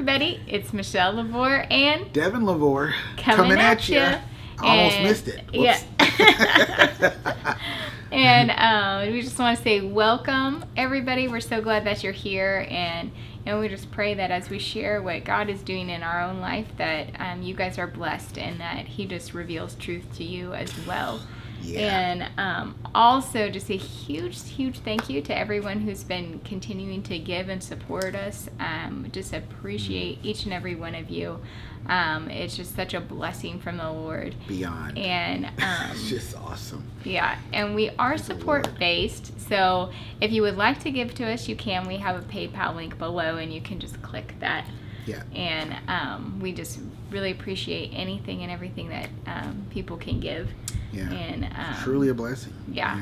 everybody. It's Michelle LaVore and Devin LaVore coming at you. Almost missed it. Whoops. Yeah. And we just want to say welcome, everybody. We're so glad that you're here, and we just pray that as we share what God is doing in our own life, that you guys are blessed and that He just reveals truth to you as well. Yeah. And also just a huge thank you to everyone who's been continuing to give and support us. Just appreciate each and every one of you. It's just such a blessing from the Lord. Beyond. And it's just awesome. Yeah, and we are support based. So if you would like to give to us, you can. We have a PayPal link below, and you can just click that. Yeah. And we just really appreciate anything and everything that people can give. Yeah. And truly a blessing. Yeah.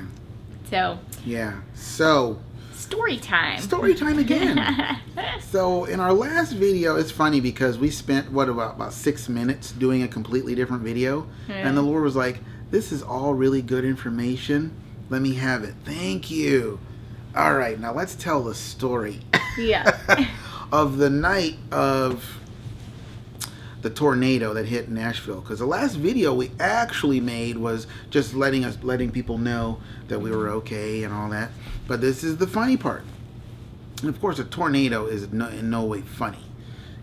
So. Yeah. So. Story time. Story time again. So in our last video, it's funny because we spent about 6 minutes doing a completely different video, and the Lord was like, "This is all really good information. Let me have it. Thank you. All right, now let's tell the story." Yeah. Of the night of the tornado that hit Nashville, because the last video we actually made was just letting people know that we were okay and all that. But this is the funny part. And of course, a tornado is in no way funny,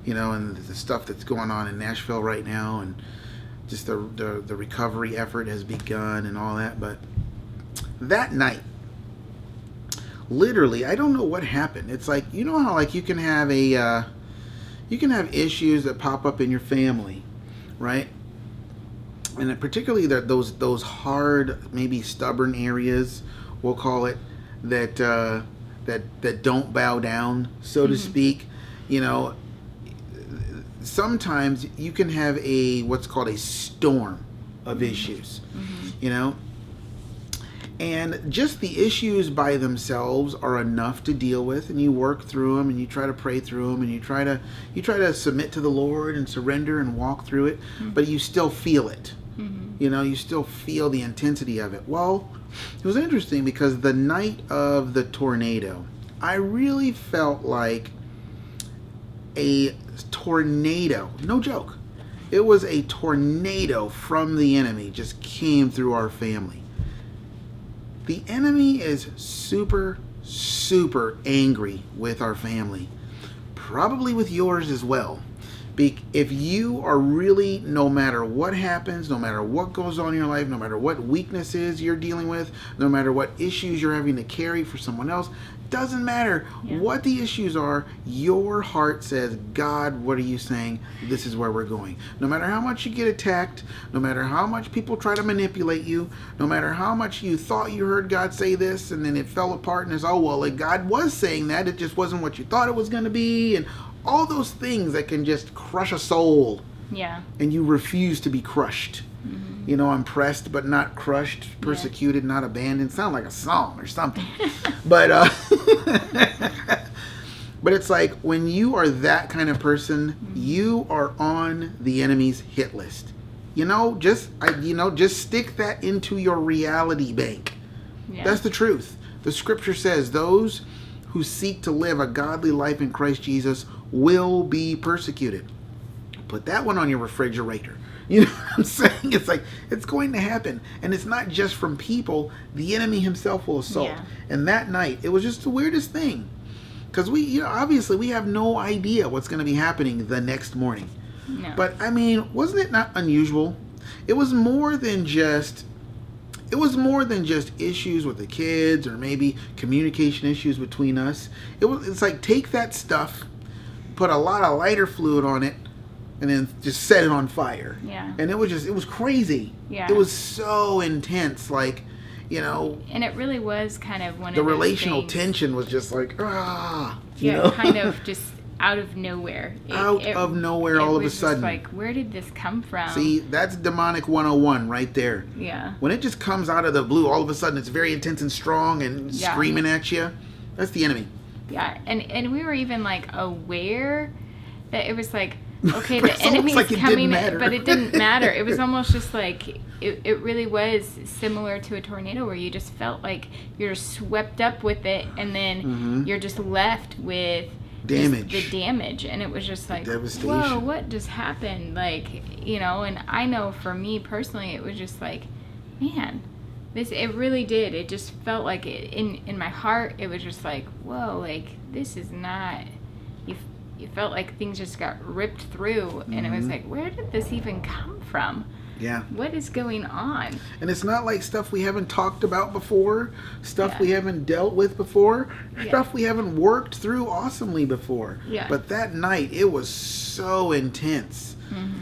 and the stuff that's going on in Nashville right now, and just the recovery effort has begun and all that. But that night, literally, I don't know what happened. It's like, how like you can have issues that pop up in your family, right? And particularly those hard, maybe stubborn areas, we'll call it, that don't bow down, so to speak. Sometimes you can have what's called a storm of issues, and just the issues by themselves are enough to deal with, and you work through them, and you try to pray through them, and you try to submit to the Lord and surrender and walk through it, but you still feel it. You still feel the intensity of it. Well, it was interesting because the night of the tornado, I really felt like a tornado, no joke. It was a tornado from the enemy just came through our family. The enemy is super, super angry with our family. Probably with yours as well. If you are really, no matter what happens, no matter what goes on in your life, no matter what weaknesses you're dealing with, no matter what issues you're having to carry for someone else, doesn't matter what the issues are, your heart says, "God, what are you saying? This is where we're going." No matter how much you get attacked, no matter how much people try to manipulate you, no matter how much you thought you heard God say this and then it fell apart and it's, like God was saying that, it just wasn't what you thought it was going to be, and all those things that can just crush a soul. Yeah. And you refuse to be crushed. I'm pressed but not crushed, persecuted, not abandoned. Sound like a song or something. But but it's like when you are that kind of person, you are on the enemy's hit list. Just stick that into your reality bank. Yeah. That's the truth. The scripture says those who seek to live a godly life in Christ Jesus will be persecuted. Put that one on your refrigerator. You know what I'm saying? It's like, it's going to happen. And it's not just from people. The enemy himself will assault. Yeah. And that night, it was just the weirdest thing. Because obviously we have no idea what's going to be happening the next morning. No. But, wasn't it not unusual? It was more than just issues with the kids or maybe communication issues between us. It's like, take that stuff, put a lot of lighter fluid on it, and then just set it on fire. Yeah. And it was crazy. Yeah. It was so intense, like, And it really was kind of one of the relational tension was just like, kind of just out of nowhere. All of a sudden. Like, where did this come from? See, that's demonic 101 right there. Yeah. When it just comes out of the blue, all of a sudden it's very intense and strong and screaming at you. That's the enemy. Yeah, and we were even like aware that it was like, okay, the enemy's like coming, but it didn't matter. It was almost just like, it really was similar to a tornado where you just felt like you're swept up with it, and then you're just left with damage. The damage, and it was just like, devastation. whoa, what just happened? Like, and I know for me personally, it was just like, man, it really did. It just felt like it in my heart. It was just like, whoa, like this is not. You felt like things just got ripped through, and it was like, where did this even come from? Yeah. What is going on? And it's not like stuff we haven't talked about before, stuff we haven't dealt with before, stuff we haven't worked through awesomely before. Yeah. But that night, it was so intense.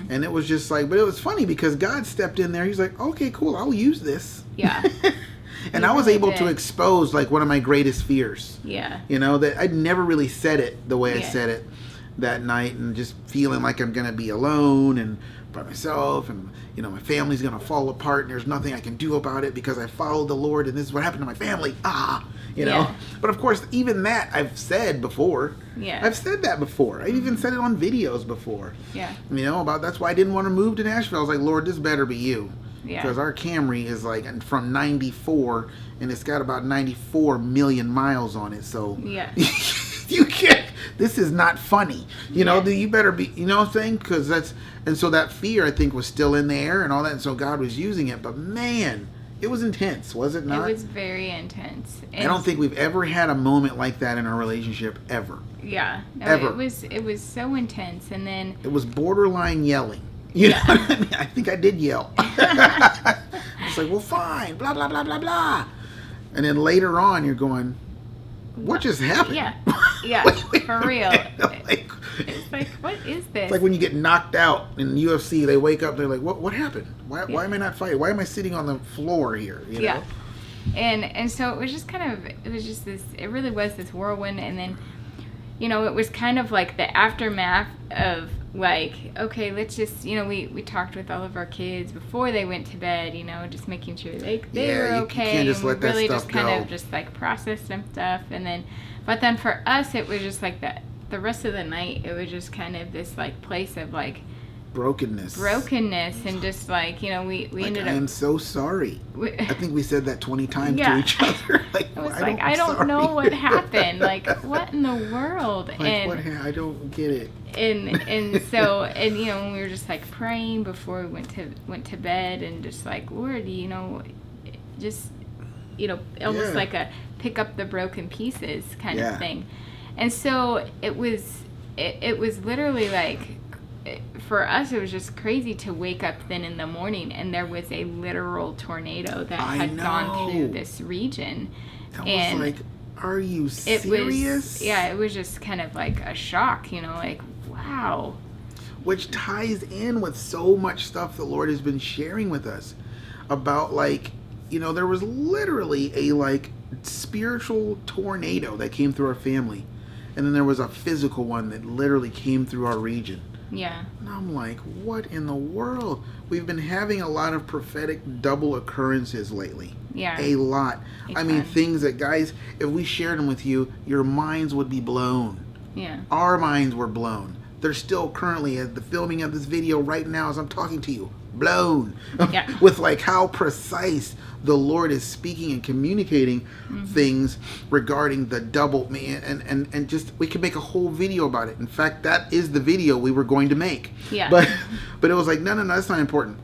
And it was just like, but it was funny because God stepped in there. He's like, okay, cool, I'll use this. Yeah. And I was able to expose like one of my greatest fears. Yeah. That I'd never really said it the way I said it that night, and just feeling like I'm going to be alone and by myself, and my family's going to fall apart and there's nothing I can do about it because I followed the Lord and this is what happened to my family. But of course, even that I've said before. Yeah. I've said that before. I've even said it on videos before. Yeah. About that's why I didn't want to move to Nashville. I was like, Lord, this better be you. Yeah. Because our Camry is like from 94 and it's got about 94 million miles on it. So yeah. You can't, this is not funny. You better be, what I'm saying? Because so that fear I think was still in the air and all that. And so God was using it. But man, it was intense, was it not? It was very intense. I don't think we've ever had a moment like that in our relationship ever. Yeah. No, ever. It was so intense. And then it was borderline yelling. You know what I mean? I think I did yell. It's like, well, fine, blah, blah, blah, blah, blah. And then later on, you're going, what just happened? Yeah. Yeah. For real. It's like, what is this? It's like when you get knocked out in UFC, they wake up, they're like, what happened? Why am I not fighting? Why am I sitting on the floor here? Yeah. And so it was just it really was this whirlwind. And then, it was kind of like the aftermath of like, okay, let's just, we talked with all of our kids before they went to bed, just making sure they were okay. You can't just let that really stuff just kind go. of just like process some stuff. But then for us, it was just like that. The rest of the night, it was just kind of this like place of like brokenness and just like, we ended up. I am so sorry. I think we said that 20 times to each other. Like, I was I don't know what happened. Like, what in the world? Like, I don't get it. And so when we were just like praying before we went to bed, and just like, Lord, just almost like a pick up the broken pieces kind of thing. And so it was literally like, for us, it was just crazy to wake up then in the morning and there was a literal tornado that had gone through this region. That was like, are you serious? It was just kind of like a shock, like, wow. Which ties in with so much stuff the Lord has been sharing with us about, like, there was literally a like spiritual tornado that came through our family. And then there was a physical one that literally came through our region. Yeah. And I'm like, what in the world? We've been having a lot of prophetic double occurrences lately. Yeah. A lot. I mean, things that, guys, if we shared them with you, your minds would be blown. Yeah. Our minds were blown. They're still currently at the filming of this video right now as I'm talking to you. Blown. Yeah. With like how precise the Lord is speaking and communicating things regarding the double, man, and just, we could make a whole video about it. In fact, that is the video we were going to make. Yeah. But it was like, no, that's not important.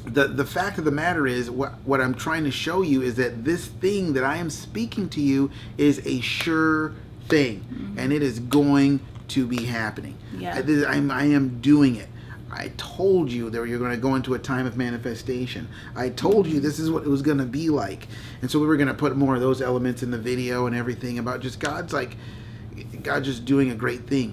The fact of the matter is, what I'm trying to show you is that this thing that I am speaking to you is a sure thing, and it is going to be happening. Yeah. I am doing it. I told you that you're going to go into a time of manifestation. I told you this is what it was going to be like. And so we were going to put more of those elements in the video and everything about just God just doing a great thing.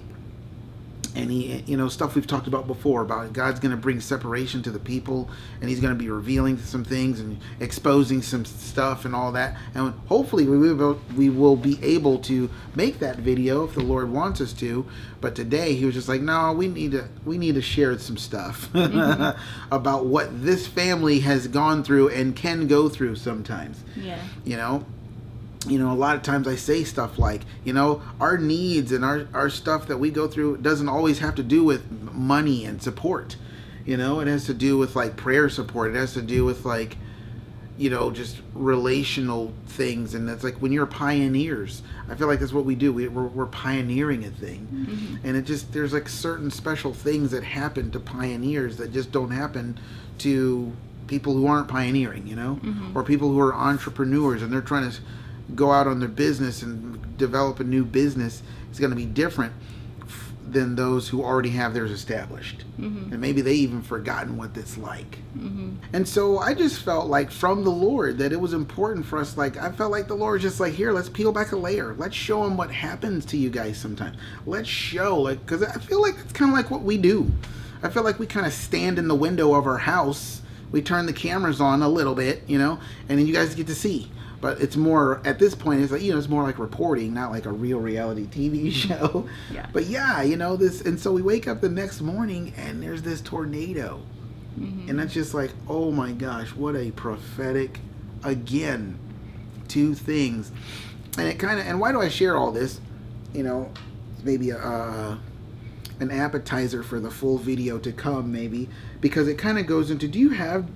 And he, stuff we've talked about before about God's going to bring separation to the people, and he's going to be revealing some things and exposing some stuff and all that. And hopefully we will be able to make that video if the Lord wants us to. But today he was just like, no, we need to share some stuff about what this family has gone through and can go through sometimes. Yeah. A lot of times I say stuff like, our needs and our stuff that we go through doesn't always have to do with money and support. It has to do with like prayer support. It has to do with like, just relational things. And that's like when you're pioneers, I feel like that's what we do. We're pioneering a thing. Mm-hmm. And there's like certain special things that happen to pioneers that just don't happen to people who aren't pioneering, Mm-hmm. or people who are entrepreneurs and they're trying to go out on their business and develop a new business. It's going to be different than those who already have theirs established. Mm-hmm. And maybe they even forgotten what it's like. Mm-hmm. And so I just felt like from the Lord that it was important for us. Like, I felt like the Lord was just like, here, let's peel back a layer. Let's show them what happens to you guys sometimes. Let's show, because I feel like it's kind of like what we do. I feel like we kind of stand in the window of our house. We turn the cameras on a little bit, and then you guys get to see. But it's more, at this point, it's like, it's more like reporting, not like a real reality TV show. Yeah. But yeah, this, and so we wake up the next morning and there's this tornado. Mm-hmm. And that's just like, oh my gosh, what a prophetic, again, two things. And it kind of, and why do I share all this? Maybe an appetizer for the full video to come, maybe, because it kind of goes into, do you have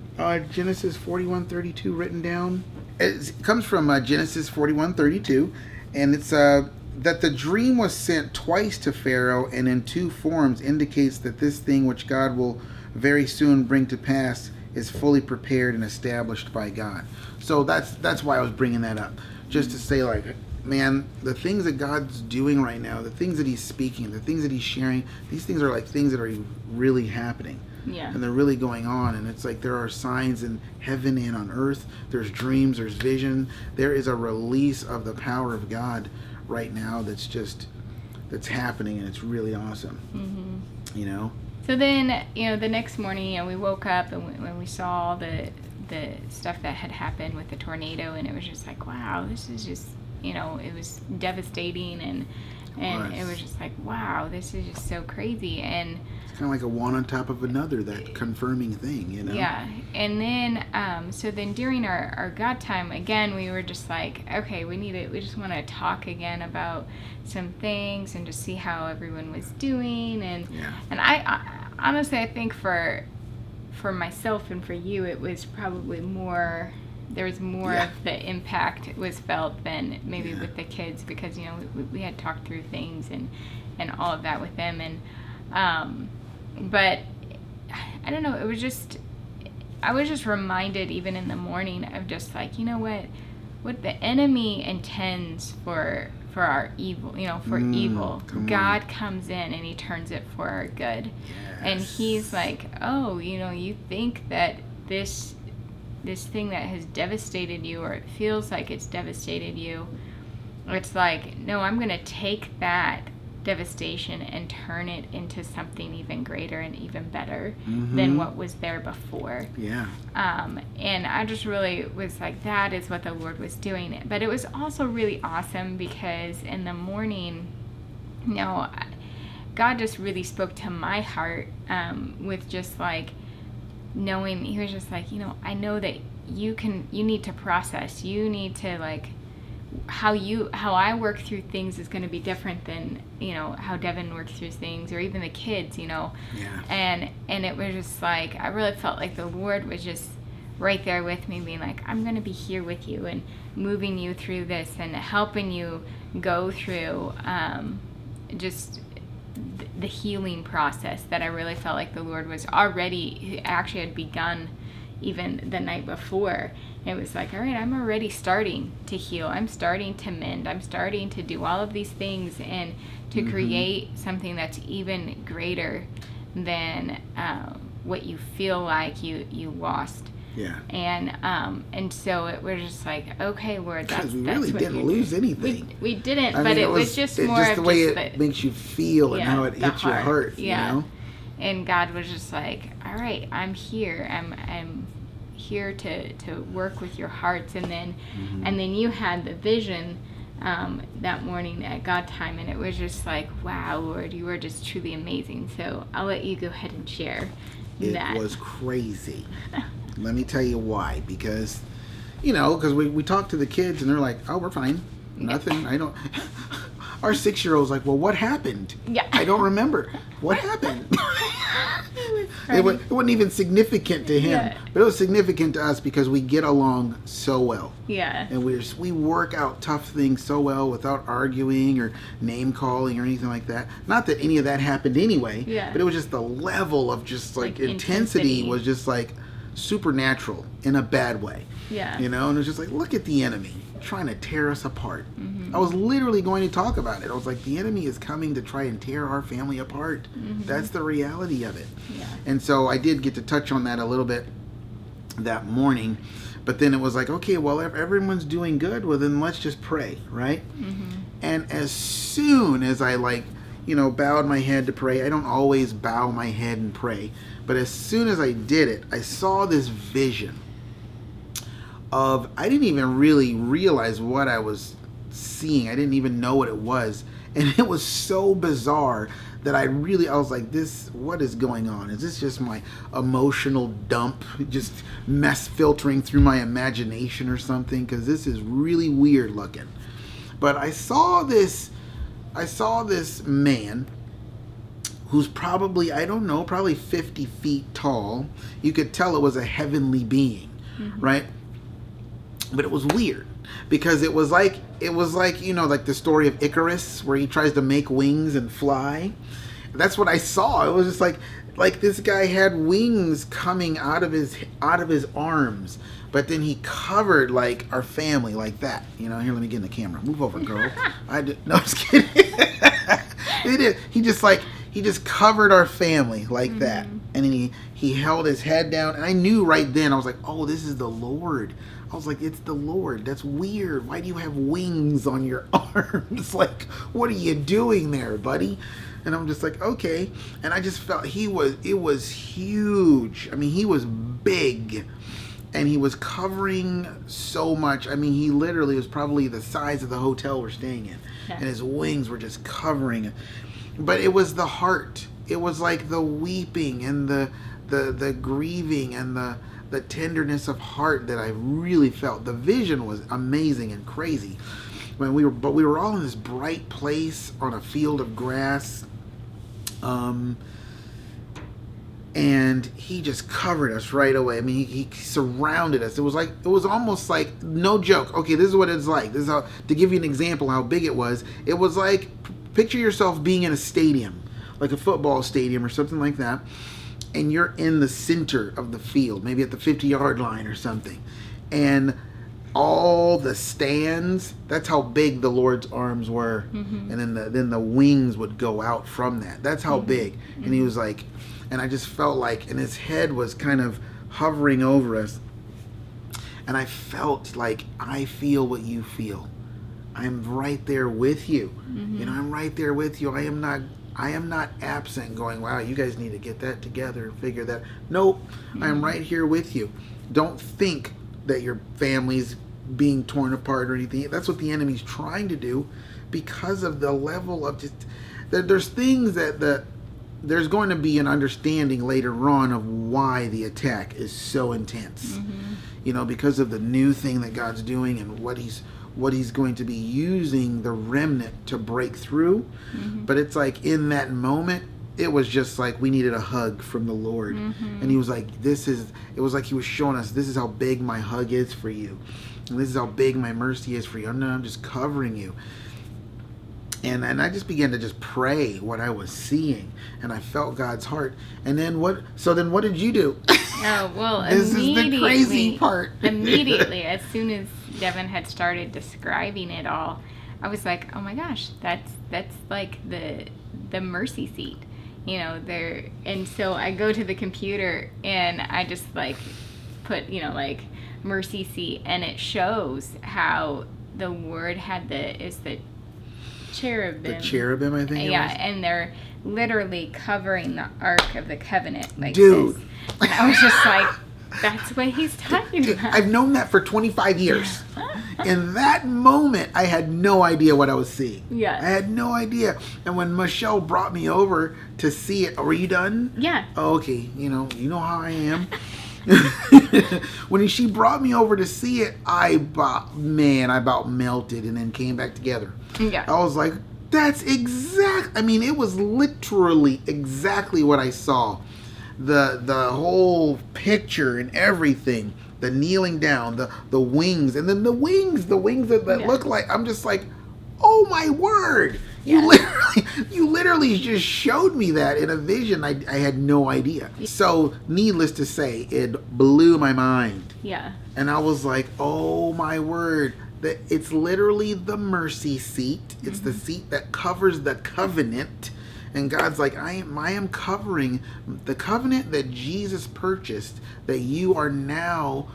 Genesis 41:32 written down? It comes from Genesis 41:32, and it's that the dream was sent twice to Pharaoh and in two forms indicates that this thing which God will very soon bring to pass is fully prepared and established by God. So that's why I was bringing that up, just to say, like, man, the things that God's doing right now, the things that he's speaking, the things that he's sharing, these things are like things that are really happening. Yeah. And they're really going on, and it's like there are signs in heaven and on earth. There's dreams, there's vision. There is a release of the power of God right now that's happening, and it's really awesome. Mm-hmm. So then, the next morning, we woke up and when we saw the stuff that had happened with the tornado, and it was just like, wow, this is just, it was devastating, and it was just like, wow, this is just so crazy. And kind of like a one on top of another, that confirming thing, Yeah. And then, so then during our God time, again, we were just like, okay, we just want to talk again about some things and just see how everyone was doing. And I honestly, I think for myself and for you, it was probably more, there was more of the impact was felt than maybe with the kids, because, we had talked through things and all of that with them. And, but I don't know, it was just, I was just reminded even in the morning of just like, what the enemy intends for our evil, for evil, God comes in and he turns it for our good. Yes. And he's like, oh, you think that this thing that has devastated you, or it feels like it's devastated you, it's like, no, I'm going to take that devastation and turn it into something even greater and even better than what was there before. Yeah. And I just really was like, that is what the Lord was doing. But it was also really awesome because in the morning, God just really spoke to my heart with just like knowing, he was just like, I know that you need to process, you need to like, how I work through things is going to be different than how Devin works through things, or even the kids, Yeah. And it was just like, I really felt like the Lord was just right there with me, being like, I'm going to be here with you and moving you through this and helping you go through just the healing process that I really felt like the Lord was already, actually had begun even the night before. It was like, all right, I'm already starting to heal. I'm starting to mend. I'm starting to do all of these things and to create something that's even greater than what you feel like you lost. Yeah. And so it was just like, okay, Lord, because we really didn't lose anything. We didn't, I but mean, it was just more just of the way just it makes you feel and how it hits your heart. Yeah. And God was just like, all right, I'm here. I'm here to work with your hearts. And then you had the vision that morning at God time, and it was just like, wow, Lord, you are just truly amazing. So I'll let you go ahead and share that. It was crazy. Let me tell you why. Because we talked to the kids and they're like, oh, we're fine. Nothing. I don't. Our 6-year-old's like, well, what happened? Yeah. I don't remember. What happened? It wasn't even significant to him, but it was significant to us because we get along so well. Yeah. And we work out tough things so well without arguing or name calling or anything like that. Not that any of that happened anyway, but it was just the level of just like intensity was just like supernatural in a bad way. Yeah. And it was just like, look at the enemy trying to tear us apart. I was literally going to talk about it. I was like, the enemy is coming to try and tear our family apart. That's the reality of it. Yeah. And so I did get to touch on that a little bit that morning. But then it was like, okay, well, if everyone's doing good, well, then let's just pray, right? And as soon as I bowed my head to pray, I don't always bow my head and pray, but as soon as I did it, I saw this vision of, I didn't even really realize what I was seeing. I didn't even know what it was. And it was so bizarre that I was like, what is going on? Is this just my emotional dump, just mess filtering through my imagination or something? Because this is really weird looking. But I saw this man who's probably, I don't know, probably 50 feet tall. You could tell it was a heavenly being, right? But it was weird because it was like like the story of Icarus where he tries to make wings and fly. That's what I saw. It was just like this guy had wings coming out of his arms, but then he covered like our family like that. Here, let me get in the camera. Move over, girl. No, I'm just kidding. He did. He just covered our family like that, and then he held his head down, and I knew right then. I was like, oh, this is the Lord. I was like, it's the Lord. That's weird. Why do you have wings on your arms? Like, what are you doing there, buddy? And I'm just like, okay. And I just felt it was huge. I mean, he was big. And he was covering so much. I mean, he literally was probably the size of the hotel we're staying in. And his wings were just covering it. But it was the heart. It was like the weeping and the grieving and the tenderness of heart that I really felt. The vision was amazing and crazy. But we were all in this bright place on a field of grass. And he just covered us right away. I mean, he surrounded us. It was almost like, no joke. Okay, this is what it's like. This is how, to give you an example how big it was. It was like, picture yourself being in a stadium, like a football stadium or something like that. And you're in the center of the field, maybe at the 50-yard line or something. And all the stands, that's how big the Lord's arms were. And then the wings would go out from that. That's how big. And he was like, and I just felt like, and his head was kind of hovering over us. And I felt like, I feel what you feel. I'm right there with you. I'm right there with you. I am not absent going, wow, you guys need to get that together, figure that. Nope, I am right here with you. Don't think that your family's being torn apart or anything. That's what the enemy's trying to do because of the level of just, there's things that there's going to be an understanding later on of why the attack is so intense. Because of the new thing that God's doing and what he's going to be using the remnant to break through. But it's like in that moment, it was just like we needed a hug from the Lord. And he was like, it was like he was showing us, this is how big my hug is for you. And this is how big my mercy is for you. I'm just covering you. And I just began to just pray what I was seeing. And I felt God's heart. And then what did you do? Oh, well, this is the crazy part. Immediately, as soon as Devin had started describing it all, I was like, oh my gosh, that's like the mercy seat, there. And so I go to the computer and I just put, mercy seat, and it shows how the word had the cherubim. The cherubim, I think. Yeah, and they're literally covering the Ark of the Covenant like Dude. this. And I was just like, that's what he's talking about. I've known that for 25 years. In that moment, I had no idea what I was seeing. Yeah. I had no idea. And when Michelle brought me over to see it, were you done? Yeah. Oh, okay. You know how I am. When she brought me over to see it, I about melted and then came back together. Yeah. I was like, it was literally exactly what I saw. the whole picture and everything, the kneeling down, the wings, and then the wings that look like, I'm just like, oh my word. You literally just showed me that in a vision. I had no idea. So needless to say, it blew my mind. Yeah. And I was like, oh my word. That it's literally the mercy seat. It's the seat that covers the covenant. And God's like, I am covering the covenant that Jesus purchased, that you are now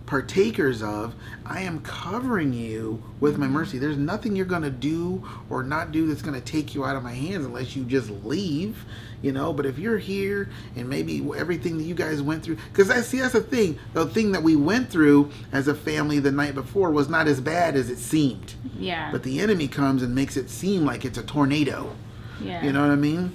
partakers of. I am covering you with my mercy. There's nothing you're going to do or not do that's going to take you out of my hands unless you just leave, but if you're here and maybe everything that you guys went through, because that's the thing that we went through as a family the night before was not as bad as it seemed. Yeah. But the enemy comes and makes it seem like it's a tornado. Yeah. You know what I mean?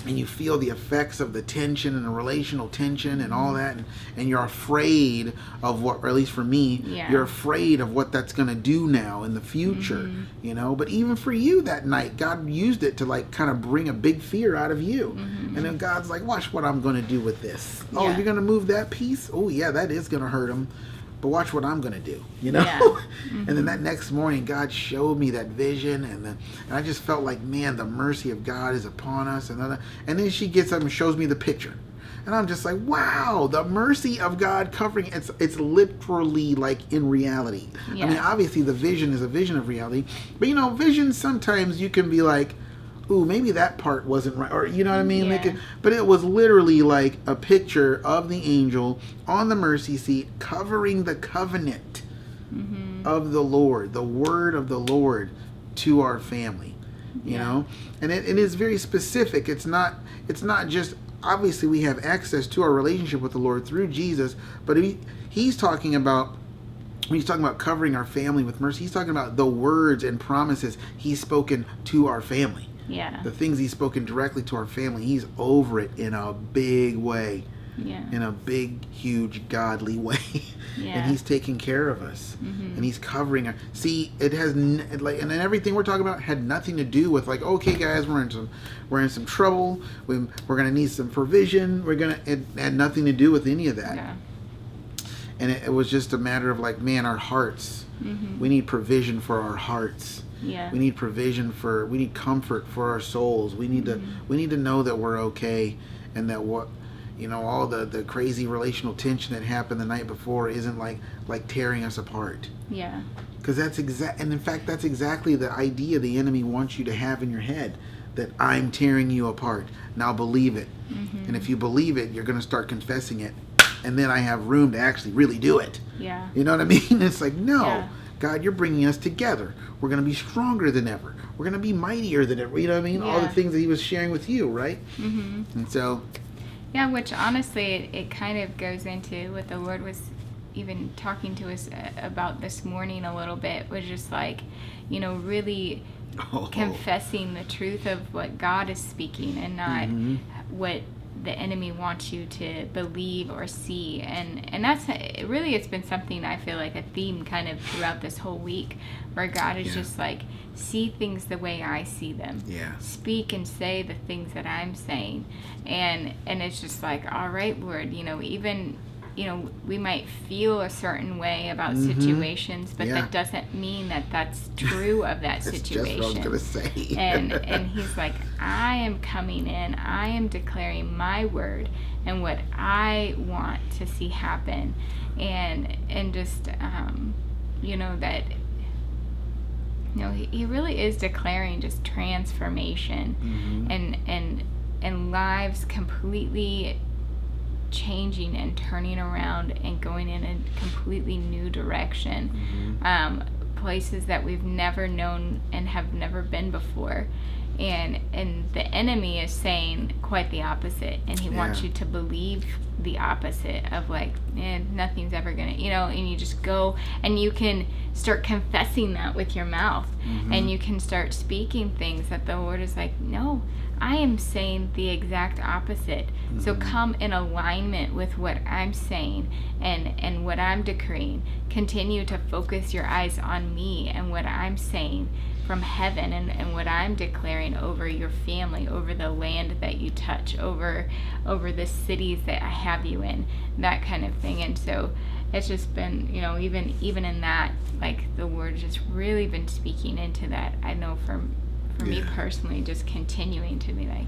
And you feel the effects of the tension and the relational tension and all that, and you're afraid of what, or at least for me, you're afraid of what that's going to do now in the future, But even for you that night, God used it to like kind of bring a big fear out of you. And then God's like, watch what I'm going to do with this. Oh, you're going to move that piece? Oh, yeah, that is going to hurt him. But watch what I'm going to do, And then that next morning, God showed me that vision, and I just felt like, man, the mercy of God is upon us. And then she gets up and shows me the picture. And I'm just like, wow, the mercy of God covering. It's literally like in reality. Yeah. I mean, obviously the vision is a vision of reality. But, visions, sometimes you can be like, ooh, maybe that part wasn't right, or you know what I mean? Yeah. But it was literally like a picture of the angel on the mercy seat covering the covenant of the Lord, the word of the Lord to our family, you know? And it is very specific. It's not just, obviously we have access to our relationship with the Lord through Jesus, but he's talking about, when he's talking about covering our family with mercy, he's talking about the words and promises he's spoken to our family. Yeah. The things he's spoken directly to our family, he's over it in a big way. Yeah. In a big, huge, godly way. Yeah. And he's taking care of us. And he's covering us. See, it has, and then everything we're talking about had nothing to do with like, okay guys, we're in some trouble. We're going to need some provision. It had nothing to do with any of that. Yeah. And it was just a matter of like, man, our hearts, we need provision for our hearts. Yeah. We need provision we need comfort for our souls. We need to know that we're okay, and that all the crazy relational tension that happened the night before isn't like tearing us apart. Yeah. Because and in fact that's exactly the idea the enemy wants you to have in your head, that I'm tearing you apart. Now believe it. And if you believe it, you're going to start confessing it, and then I have room to actually really do it. Yeah. You know what I mean? It's like, no. Yeah. God, you're bringing us together. We're going to be stronger than ever. We're going to be mightier than ever. You know what I mean? Yeah. All the things that he was sharing with you, right? And so... Yeah, which honestly, it kind of goes into what the Lord was even talking to us about this morning a little bit, was just like, really confessing the truth of what God is speaking, and not what the enemy wants you to believe or see. And that's really, it's been something I feel like a theme kind of throughout this whole week, where God is just like, see things the way I see them. Yeah. Speak and say the things that I'm saying. And it's just like, all right, Lord, even we might feel a certain way about situations, but that doesn't mean that that's true of that situation. That's just what I was going to say. and he's like, I am coming in. I am declaring my word and what I want to see happen, and just that. He really is declaring just transformation and lives completely changing and turning around and going in a completely new direction. Places that we've never known and have never been before. And the enemy is saying quite the opposite, and he wants you to believe the opposite of like, nothing's ever gonna, and you just go and you can start confessing that with your mouth, and you can start speaking things that the Lord is like, no, I am saying the exact opposite. So come in alignment with what I'm saying and what I'm decreeing. Continue to focus your eyes on me and what I'm saying from heaven and what I'm declaring over your family, over the land that you touch, over the cities that I have you in, that kind of thing. And so it's just been, even in that, like, the Lord just really been speaking into that. I know for me personally, just continuing to be like,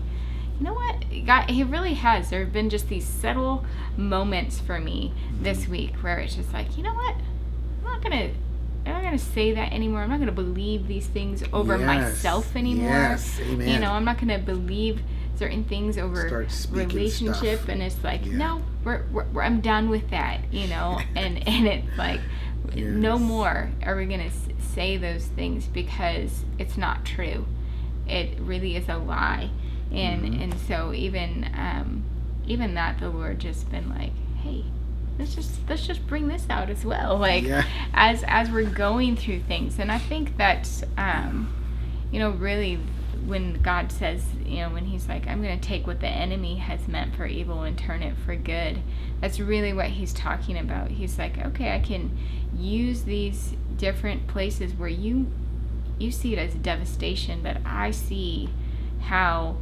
you know what, God, he really has. There have been just these subtle moments for me this week where it's just like, you know what, I'm not gonna say that anymore. I'm not gonna believe these things over myself anymore. Yes, amen. I'm not gonna believe certain things over relationship stuff. And it's like, no, I'm done with that, and it's like, no more are we gonna say those things because it's not true. It really is a lie. And so even that, the Lord just been like, hey, let's just bring this out as well, like, as we're going through things. And I think that's really, when God says, when he's like, I'm going to take what the enemy has meant for evil and turn it for good, that's really what he's talking about. He's like, okay, I can use these different places where you see it as devastation, but I see how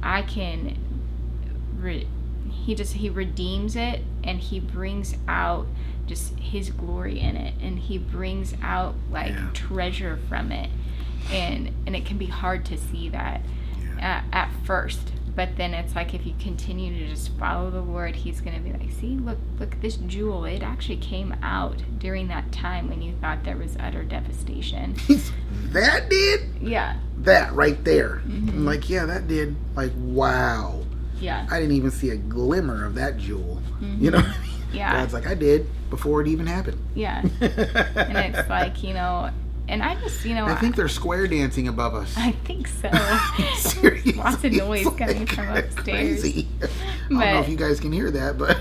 I can he redeems it, and he brings out just his glory in it, and he brings out treasure from it, and it can be hard to see that at first, but then it's like, if you continue to just follow the Lord, he's going to be like, see, look this jewel, it actually came out during that time when you thought there was utter devastation. That did? Yeah. That right there. I'm like, yeah, that did. Like, wow. Yeah. I didn't even see a glimmer of that jewel. You know what I mean? Yeah. God's like, I did before it even happened. Yeah. And it's like, and I just, I think they're square dancing above us. I think so. Seriously. Lots of noise coming from upstairs. Crazy. I don't know if you guys can hear that, but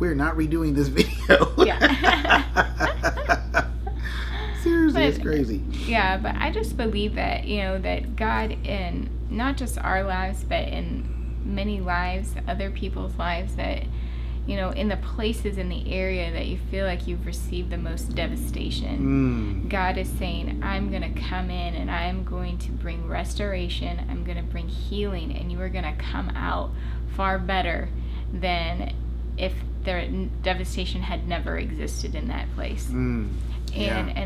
we're not redoing this video. Yeah. Seriously, it's crazy. Yeah, but I just believe that, that God, in not just our lives, but in many lives, other people's lives, that, in the places in the area that you feel like you've received the most devastation, God is saying, I'm going to come in and I'm going to bring restoration, I'm going to bring healing, and you are going to come out far better than if the devastation had never existed in that place. And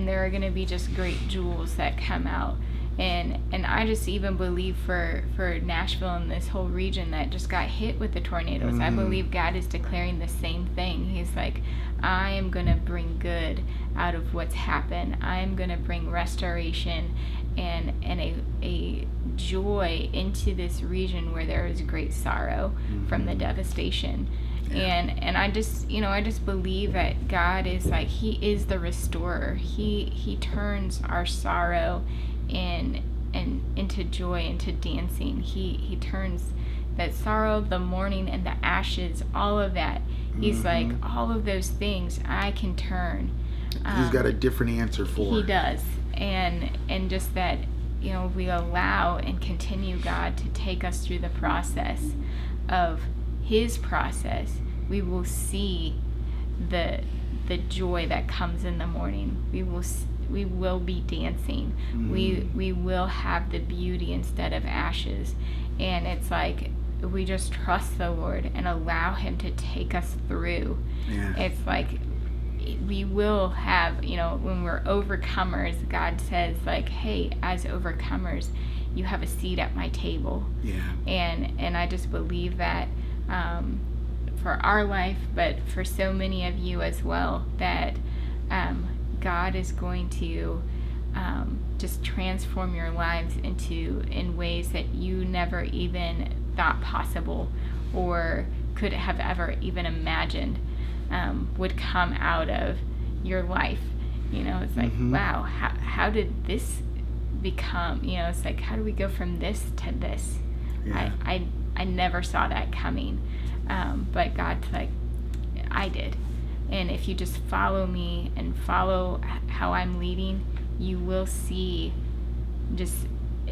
there are going to be just great jewels that come out. And I just even believe for Nashville and this whole region that just got hit with the tornadoes, I believe God is declaring the same thing. He's like, I am going to bring good out of what's happened. I am going to bring restoration and a joy into this region where there is great sorrow from the devastation. And I just believe that God is like, he is the restorer. He turns our sorrow into joy, into dancing. He turns that sorrow, the mourning, and the ashes, all of that. He's like, all of those things I can turn. He's got a different answer for. He does. And just that, we allow and continue God to take us through the process of his process, we will see the joy that comes in the morning. We will be dancing. We will have the beauty instead of ashes. And it's like, we just trust the Lord and allow him to take us through. It's like, we will have, when we're overcomers, God says, like, hey, as overcomers, you have a seat at my table. And I just believe that for our life, but for so many of you as well, that God is going to just transform your lives in ways that you never even thought possible or could have ever even imagined would come out of your life. It's like, wow, how did this become, it's like, how do we go from this to this? I never saw that coming. But God's like, I did. And if you just follow me and follow how I'm leading, you will see just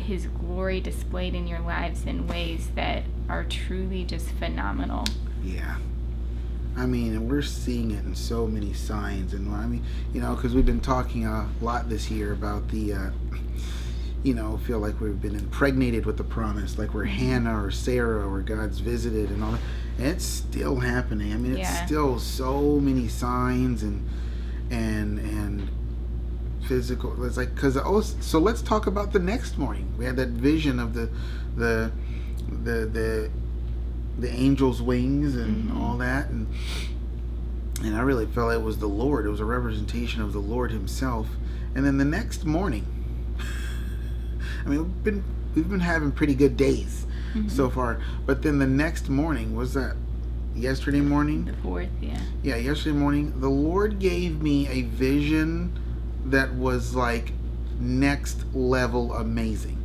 his glory displayed in your lives in ways that are truly just phenomenal. Yeah. I mean, and we're seeing it in so many signs. And I mean, because we've been talking a lot this year about the, feel like we've been impregnated with the promise, like we're Hannah or Sarah, or God's visited and all that. And it's still happening. I mean, it's still so many signs and physical. It's like, so let's talk about the next morning. We had that vision of the angel's wings and all that, and I really felt it was the Lord. It was a representation of the Lord himself. And then the next morning, I mean, we've been having pretty good days so far, but then the next morning, was that yesterday morning? The 4th, yeah, yesterday morning, the Lord gave me a vision that was like next level amazing.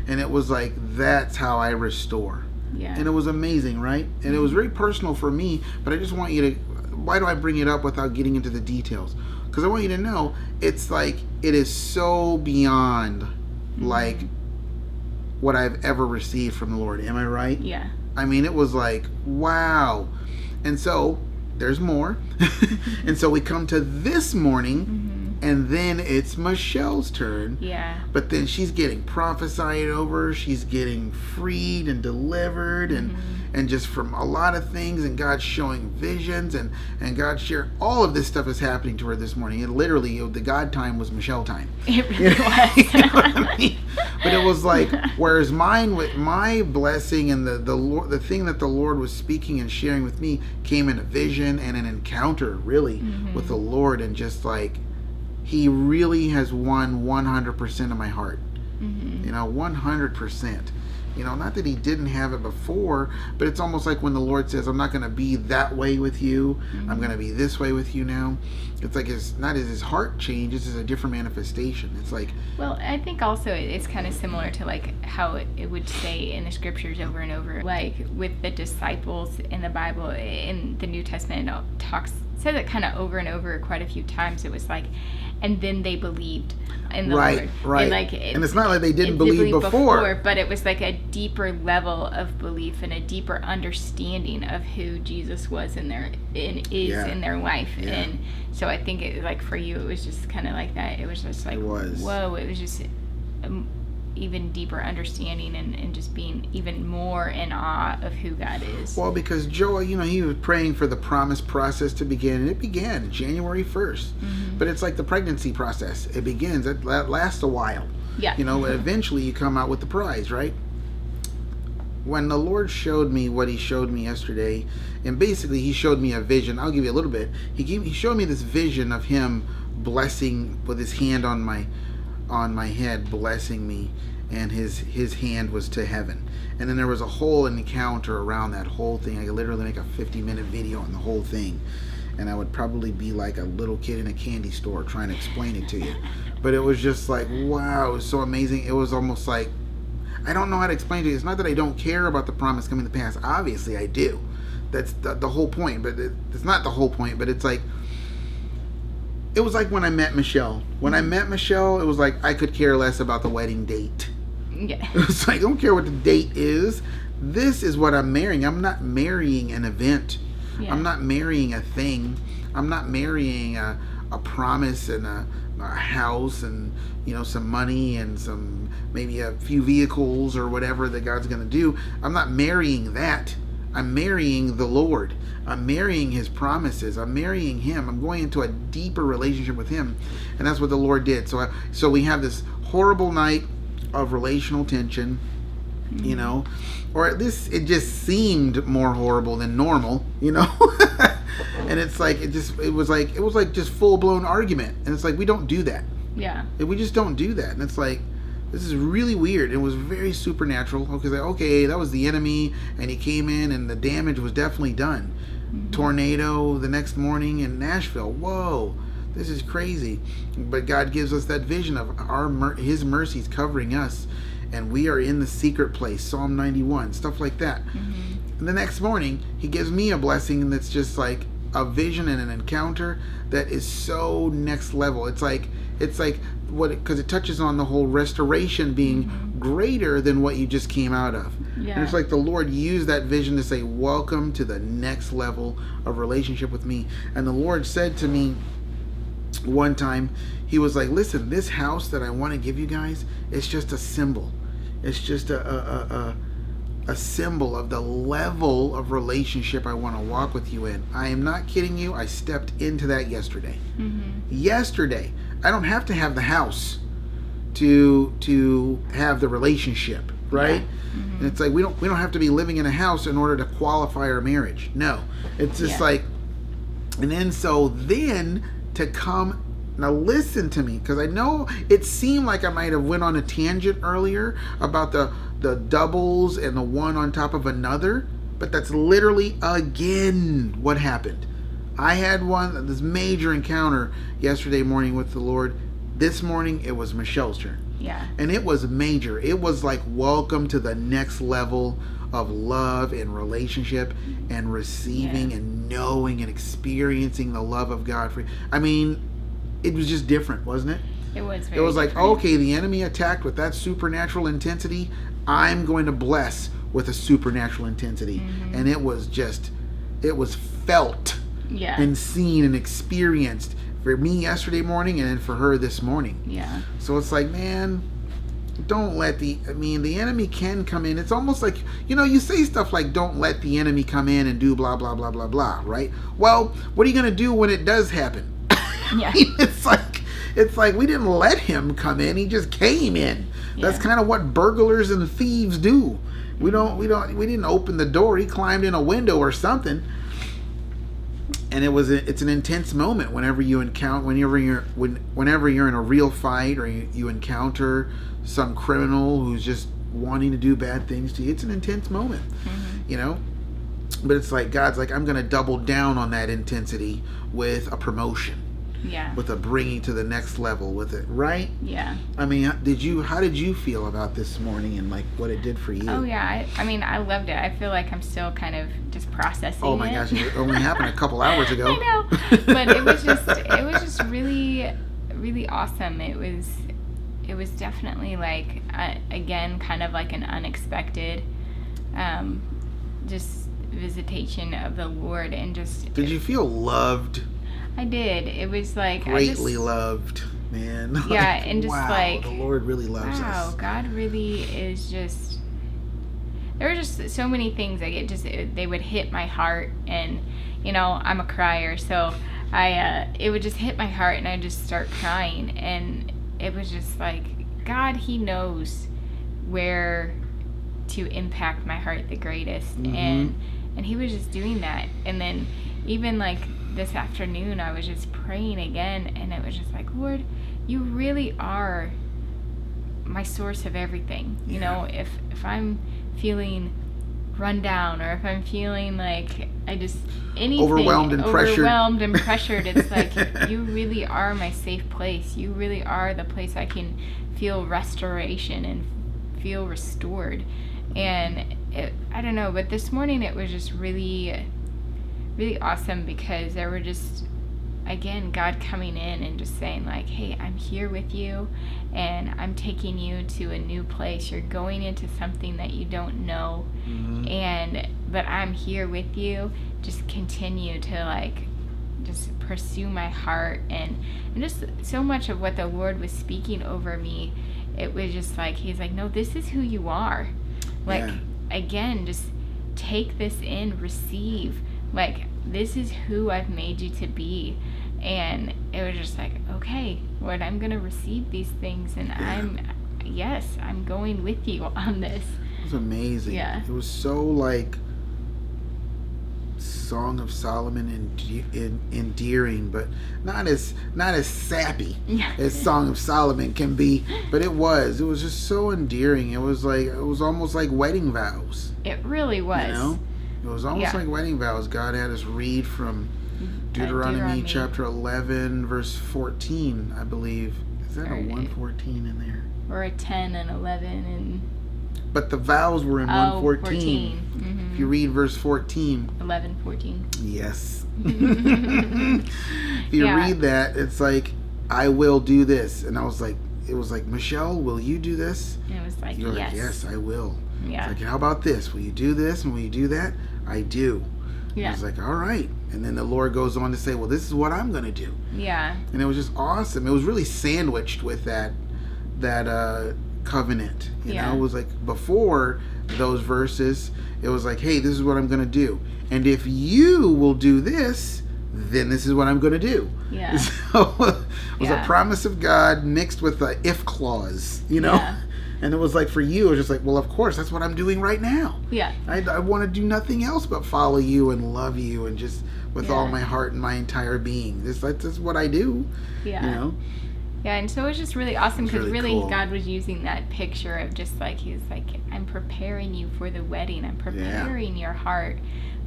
And it was like, that's how I restore. And it was amazing, right? And it was very personal for me, but I just want you to, why do I bring it up without getting into the details? Because I want you to know, it's like, it is so beyond like what I've ever received from the Lord. Am I right? Yeah. I mean, it was like, wow. And so there's more. And so we come to this morning, and then it's Michelle's turn. Yeah. But then she's getting prophesied over. She's getting freed and delivered, and just from a lot of things, and God's showing visions, and God sharing. All of this stuff is happening to her this morning. It literally, the God time was Michelle time. It really was. You know what I mean? But it was like, whereas my blessing and the thing that the Lord was speaking and sharing with me came in a vision and an encounter, really, with the Lord, and just like, he really has won 100% of my heart. 100%. Not that he didn't have it before, but it's almost like when the Lord says, I'm not going to be that way with you. I'm going to be this way with you now. It's like, it's not as his heart changes, it's a different manifestation. It's like... Well, I think also it's kind of similar to like how it would say in the scriptures over and over, like with the disciples in the Bible, in the New Testament, it says it kind of over and over quite a few times. It was like, and then they believed in the Lord. Right. And it's not like they didn't believe before, but it was like a deeper level of belief and a deeper understanding of who Jesus was in their life. Yeah. And so I think it, like for you, it was just kind of like that. It was just like, whoa, it was just even deeper understanding and just being even more in awe of who God is. Well, because Joel, he was praying for the promise process to begin, and it began January 1st. But it's like the pregnancy process. It begins, that lasts a while. Yeah. Eventually you come out with the prize, right? When the Lord showed me what he showed me yesterday, and basically he showed me a vision. I'll give you a little bit. He showed me this vision of him blessing with his hand on my head, blessing me, and his hand was to heaven. And then there was a whole encounter around that whole thing. I could literally make a 50-minute video on the whole thing, and I would probably be like a little kid in a candy store trying to explain it to you. But it was just like, wow, it was so amazing. It was almost like, I don't know how to explain to you. It's not that I don't care about the promise coming to pass. Obviously I do. That's the whole point. But it's not the whole point, but it's like, it was like when I met Michelle. When I met Michelle, it was like I could care less about the wedding date. Yeah. It's like, I don't care what the date is. This is what I'm marrying. I'm not marrying an event. Yeah. I'm not marrying a thing. I'm not marrying a promise and a house and some money and some maybe a few vehicles or whatever that God's going to do. I'm not marrying that. I'm marrying the Lord. I'm marrying his promises. I'm marrying him. I'm going into a deeper relationship with him. And that's what the Lord did. So we have this horrible night of relational tension, or at least it just seemed more horrible than normal, And it's like, it was like just full blown argument. And it's like, we don't do that. Yeah. We just don't do that. And it's like, this is really weird. It was very supernatural. Because okay, that was the enemy, and he came in, and the damage was definitely done. Tornado the next morning in Nashville. Whoa, this is crazy. But God gives us that vision of his mercies covering us, and we are in the secret place. Psalm 91, stuff like that. And the next morning, he gives me a blessing that's just like a vision and an encounter that is so next level. It's like because it touches on the whole restoration being greater than what you just came out of. Yeah. And it's like the Lord used that vision to say, welcome to the next level of relationship with me. And the Lord said to me one time, he was like, listen, this house that I want to give you guys, it's just a symbol. It's just a symbol of the level of relationship I want to walk with you in. I am not kidding you. I stepped into that yesterday. Yesterday. I don't have to have the house to have the relationship, right? Yeah. And it's like we don't have to be living in a house in order to qualify our marriage. No. It's just like, and then to come. Now listen to me, because I know it seemed like I might have went on a tangent earlier about the doubles and the one on top of another, but that's literally again what happened. I had this major encounter yesterday morning with the Lord. This morning it was Michelle's turn. Yeah. And it was major. It was like welcome to the next level of love and relationship and receiving and knowing and experiencing the love of God. I mean, it was just different, wasn't it? It was very It was like, different. okay, the enemy attacked with that supernatural intensity. I'm going to bless with a supernatural intensity. And it was felt and seen and experienced for me yesterday morning and then for her this morning. Yeah. So it's like, man, don't let the enemy can come in. It's almost like, you say stuff like, don't let the enemy come in and do blah, blah, blah, blah, blah, right? Well, what are you going to do when it does happen? Yeah. It's like we didn't let him come in. He just came in. That's kind of what burglars and thieves do. We didn't open the door. He climbed in a window or something. And it's an intense moment whenever you're in a real fight or you encounter some criminal who's just wanting to do bad things to you. It's an intense moment, But it's like God's like, I'm going to double down on that intensity with a promotion. Yeah. With a bringing to the next level with it, right? Yeah. I mean, how did you feel about this morning and like what it did for you? Oh yeah, I loved it. I feel like I'm still kind of just processing it. Oh my gosh, it only happened a couple hours ago. I know, but it was just really, really awesome. It was definitely like again, kind of like an unexpected, just visitation of the Lord, and just. Did you feel loved? I did. It was like greatly loved, man. Yeah, and just wow, like the Lord really loves us. Wow, God really is just. There were just so many things they would hit my heart, and I'm a crier, so it would just hit my heart, and I just start crying, and it was just like God, He knows where to impact my heart the greatest, and He was just doing that, and then even like. This afternoon I was just praying again, and it was just like, Lord, you really are my source of everything. If I'm feeling run down, or if I'm feeling like anything overwhelmed and pressured, it's like you really are my safe place. You really are the place I can feel restoration and feel restored. And I don't know, but this morning it was just really awesome, because there were just, again, God coming in and just saying like, hey, I'm here with you, and I'm taking you to a new place. You're going into something that you don't know, but I'm here with you. Just continue to like just pursue my heart, and just so much of what the Lord was speaking over me, it was just like, He's like, no, this is who you are. Like, again, just take this in, receive. Like, this is who I've made you to be. And it was just like, okay, Lord, I'm going to receive these things, and I'm going with you on this. It was amazing. Yeah. It was so like Song of Solomon endearing, but not as sappy as Song of Solomon can be. But it was just so endearing. It was almost like wedding vows. It really was. It was almost like wedding vows. God had us read from Deuteronomy chapter 11, verse 14, I believe. Is that a 114 in there? Or a 10 and 11 and. But the vows were in 114. 14. If you read verse 14. 11, 14. Yes. If you read that, it's like I will do this. And I was like, it was like, Michelle, will you do this? And it was like, You're yes. like, yes, I will. Yeah. It's like, how about this? Will you do this? And will you do that? I do. Yeah. I was like, all right. And then the Lord goes on to say, well, this is what I'm going to do. Yeah. And it was just awesome. It was really sandwiched with that covenant. You know, it was like before those verses, it was like, hey, this is what I'm going to do. And if you will do this, then this is what I'm going to do. Yeah. So it was a promise of God mixed with a if clause, you know? Yeah. And it was like for you, it was just like, well, of course, that's what I'm doing right now. Yeah. I want to do nothing else but follow you and love you and just with all my heart and my entire being. That's what I do. Yeah. You know? Yeah, and so it was just really awesome because really cool. God was using that picture of just like, he was like, I'm preparing you for the wedding. I'm preparing your heart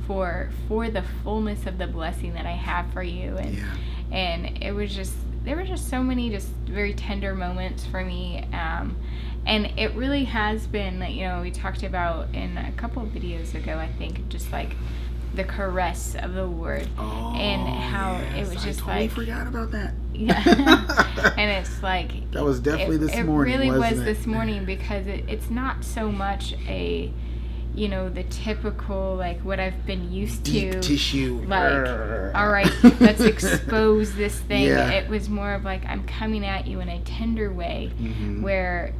for the fullness of the blessing that I have for you. And it was just, there were just so many just very tender moments for me. And it really has been, you know, we talked about in a couple of videos ago, I think, just like the caress of the Lord. And how it was just I totally forgot about that. Yeah. And it's like, that was definitely this morning. It really wasn't was this morning because it's not so much a, you know, the typical, like what I've been used deep to. Tissue. Like, all right, let's expose this thing. Yeah. It was more of like, I'm coming at you in a tender way where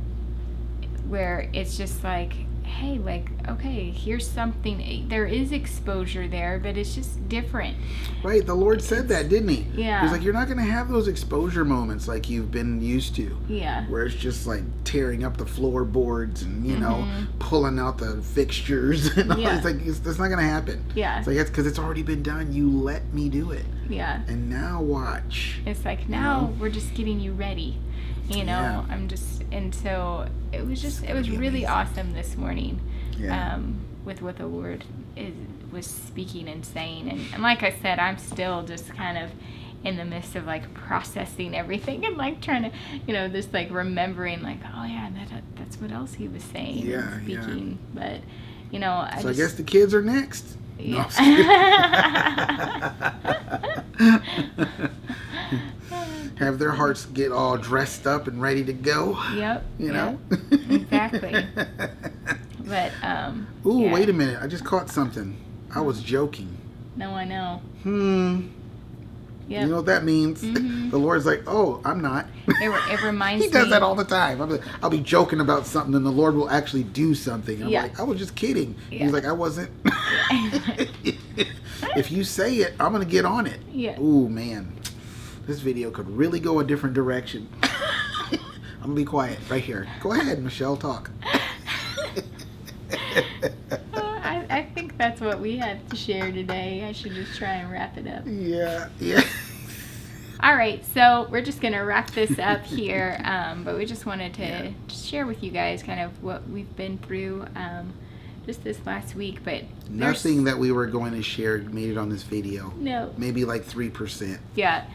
it's just like, hey, like, okay, here's something. There is exposure there, but it's just different. Right, the Lord said that, didn't he? Yeah. He's like, you're not going to have those exposure moments like you've been used to. Yeah. Where it's just like tearing up the floorboards and, you know, pulling out the fixtures. And all. It's like, that's not going to happen. Yeah. It's like, that's because it's already been done. You let me do it. Yeah. And now watch. It's like, now we're just getting you ready. You know, I'm just, and so it was just, it was really awesome this morning with what the Lord was speaking and saying. And like I said, I'm still just kind of in the midst of like processing everything and like trying to, you know, just like remembering like, oh yeah, that's what else he was saying and speaking. But, you know, I guess the kids are next. Yeah. Have their hearts get all dressed up and ready to go. Yep. You know? Exactly. But, ooh, wait a minute. I just caught something. I was joking. No, I know. Yep. You know what that means? The Lord's like, oh, I'm not. It reminds me. He does that all the time. I'll be joking about something and the Lord will actually do something. I'm like, I was just kidding. He's like, I wasn't. If you say it, I'm going to get on it. Yeah. Ooh, man. This video could really go a different direction. I'm going to be quiet right here. Go ahead, Michelle, talk. I think that's what we had to share today. I should just try and wrap it up. Yeah. All right, so we're just going to wrap this up here, but we just wanted to just share with you guys kind of what we've been through just this last week. But nothing that we were going to share made it on this video. No. Maybe like 3%. Yeah.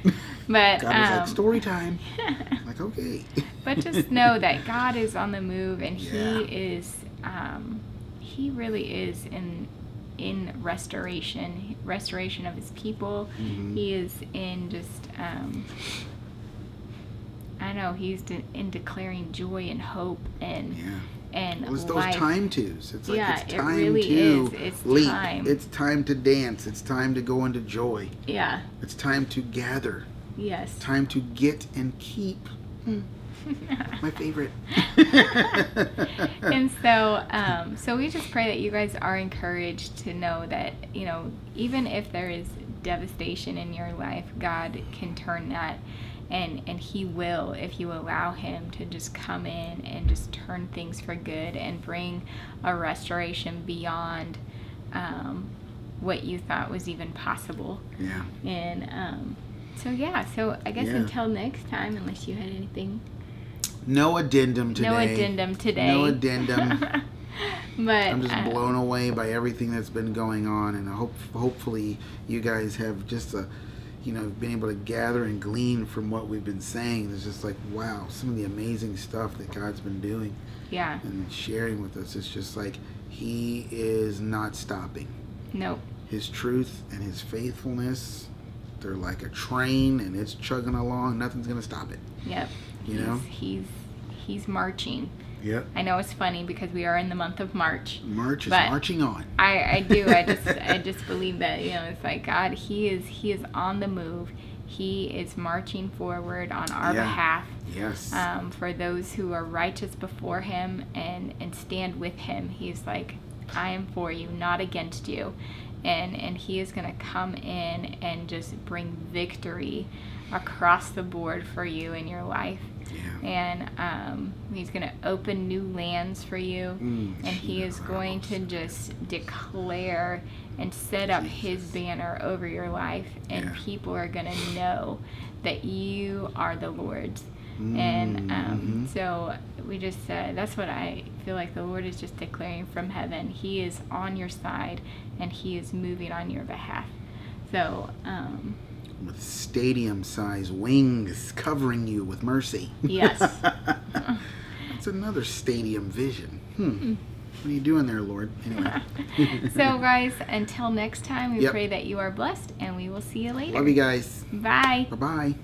But God was like, story time. I'm like, okay. But just know that God is on the move, and He is, He really is in restoration of His people. He is in just, I know He's in declaring joy and hope and it's those life. time twos. It's like it's time it really to is. It's leap. time. It's time to dance. It's time to go into joy. Yeah. It's time to gather. Yes. Time to get and keep. My favorite. And so we just pray that you guys are encouraged to know that, you know, even if there is devastation in your life, God can turn that, and He will, if you allow Him to just come in and just turn things for good and bring a restoration beyond what you thought was even possible. Yeah. And so I guess until next time, unless you had anything. No addendum today. No addendum today. No addendum. But I'm just blown away by everything that's been going on, and hopefully you guys have just been able to gather and glean from what we've been saying. It's just like, wow, some of the amazing stuff that God's been doing. Yeah. And sharing with us. It's just like He is not stopping. Nope. His truth and His faithfulness They're like a train, and it's chugging along. Nothing's going to stop it. Yep. You know? He's marching. Yep. I know it's funny because we are in the month of March. March is marching on. I do. I just believe that, it's like God, He is on the move. He is marching forward on our behalf. Yes. For those who are righteous before Him and stand with Him. He's like, I am for you, not against you. And He is going to come in and just bring victory across the board for you in your life. Yeah. And He's going to open new lands for you. And He is going to just declare and set up His banner over your life. And people are going to know that you are the Lord's. And so we just that's what I feel like the Lord is just declaring from heaven. He is on your side, and He is moving on your behalf. So with stadium-sized wings covering you with mercy. Yes. That's another stadium vision. What are you doing there, Lord? Anyway. So guys, until next time, we pray that you are blessed, and we will see you later. Love you guys. Bye. Bye-bye.